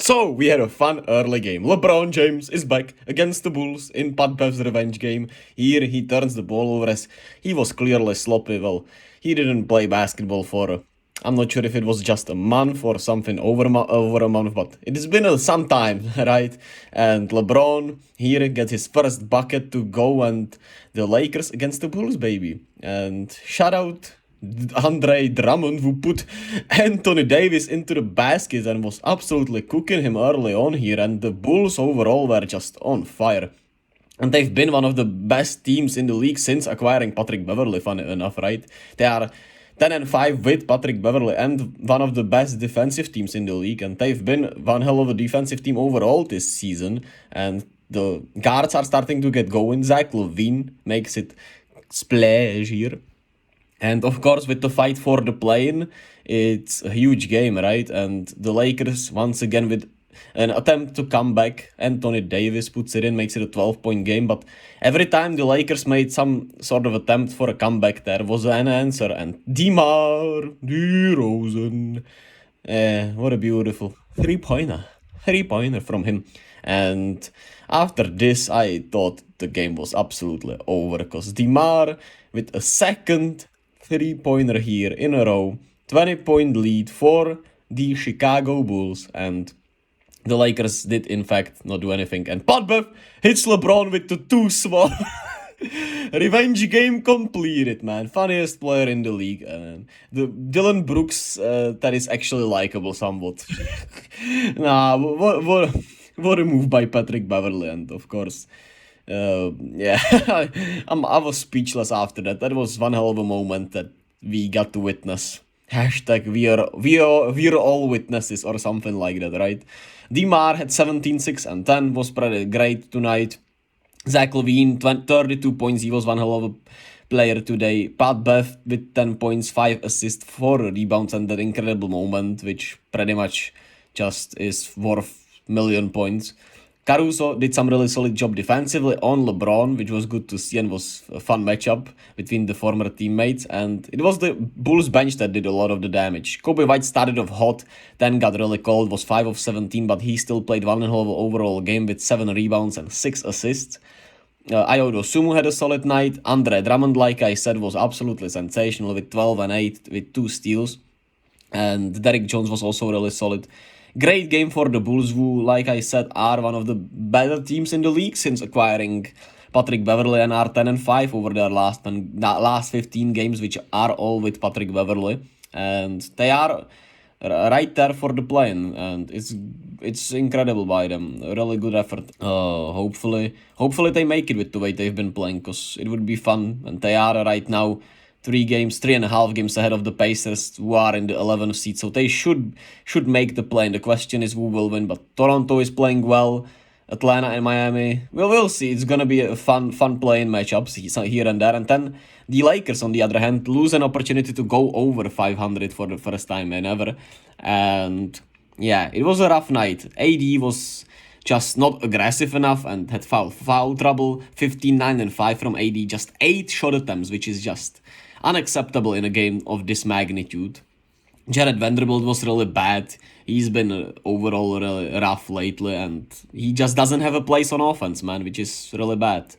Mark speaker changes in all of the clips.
Speaker 1: So, we had a fun early game. LeBron James is back against the Bulls in Pat Bev's revenge game. Here, he turns the ball over as he was clearly sloppy. Well, he didn't play basketball for, I'm not sure if it was just a month or something over a month, but it has been some time, right? And LeBron here gets his first bucket to go, and the Lakers against the Bulls, baby. And shout out Andre Drummond, who put Anthony Davis into the basket and was absolutely cooking him early on here, and the Bulls overall were just on fire. And they've been one of the best teams in the league since acquiring Patrick Beverley, funny enough, right? They are 10-5 with Patrick Beverley and one of the best defensive teams in the league, and they've been one hell of a defensive team overall this season, and the guards are starting to get going. Zach LaVine makes it splash here. And of course, with the fight for the play-in, it's a huge game, right? And the Lakers, once again, with an attempt to come back, Anthony Davis puts it in, makes it a 12-point game. But every time the Lakers made some sort of attempt for a comeback, there was an answer. And DeMar DeRozan, what a beautiful three-pointer from him. And after this, I thought the game was absolutely over, because DeMar, with a second three-pointer here in a row, 20-point lead for the Chicago Bulls, and the Lakers did in fact not do anything. And Pat Bev hits LeBron with the too small. Revenge game completed, man. Funniest player in the league. The Dylan Brooks, that is actually likable somewhat. Nah, what a move by Patrick Beverley, and of course, yeah, I was speechless after that. That was one hell of a moment that we got to witness. Hashtag we're all witnesses or something like that, right? DeMar had 17, 6, and 10, was pretty great tonight. Zach LaVine, 32 points, he was one hell of a player today. Pat Bev with 10 points, 5 assists, 4 rebounds, and that incredible moment, which pretty much just is worth million points. Caruso did some really solid job defensively on LeBron, which was good to see and was a fun matchup between the former teammates. And it was the Bulls bench that did a lot of the damage. Kobe White started off hot, then got really cold, was 5 of 17, but he still played one hell of an overall game with 7 rebounds and 6 assists. Ayo Dosunmu had a solid night. Andre Drummond, like I said, was absolutely sensational with 12 and 8 with 2 steals. And Derrick Jones was also really solid. Great game for the Bulls, who, like I said, are one of the better teams in the league since acquiring Patrick Beverley, and are 10-5 over their last 15 games, which are all with Patrick Beverley. And they are right there for the play-in, and it's incredible by them. A really good effort. Hopefully they make it with the way they've been playing, because it would be fun. And they are right now 3.5 games ahead of the Pacers, who are in the 11th seed, so they should make the play. And the question is who will win, but Toronto is playing well. Atlanta and Miami, well, we'll see. It's gonna be a fun playing matchups here and there. And then the Lakers, on the other hand, lose an opportunity to go over 500 for the first time ever. And yeah, it was a rough night. AD was just not aggressive enough and had foul trouble. 15-9-5 from AD, just 8 shot attempts, which is just unacceptable in a game of this magnitude. Jared Vanderbilt was really bad. He's been overall really rough lately, and he just doesn't have a place on offense, man, which is really bad.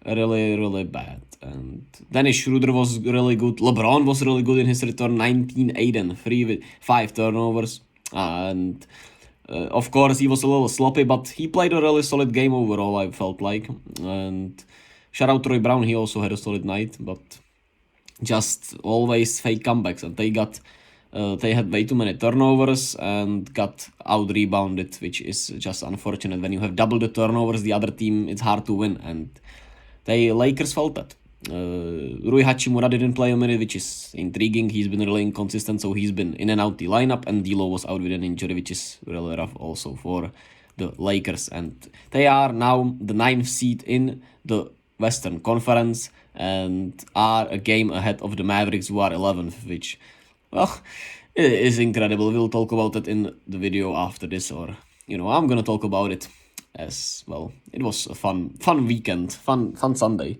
Speaker 1: Really bad. And Dennis Schroeder was really good. LeBron was really good in his return, 19, 8, and 3 with 5 turnovers. And of course, he was a little sloppy, but he played a really solid game overall, I felt like. And shout out Troy Brown, he also had a solid night, but just always fake comebacks, and they had way too many turnovers and got out-rebounded, which is just unfortunate. When you have double the turnovers, the other team, it's hard to win, and the Lakers felt that. Rui Hachimura didn't play a minute, which is intriguing. He's been really inconsistent, so he's been in and out the lineup, and D'Lo was out with an injury, which is really rough also for the Lakers. And they are now the 9th seed in the Western Conference and are a game ahead of the Mavericks, who are 11th, which, well, it is incredible. We'll talk about it in the video after this, or, I'm gonna talk about it as well. It was a fun weekend, fun Sunday.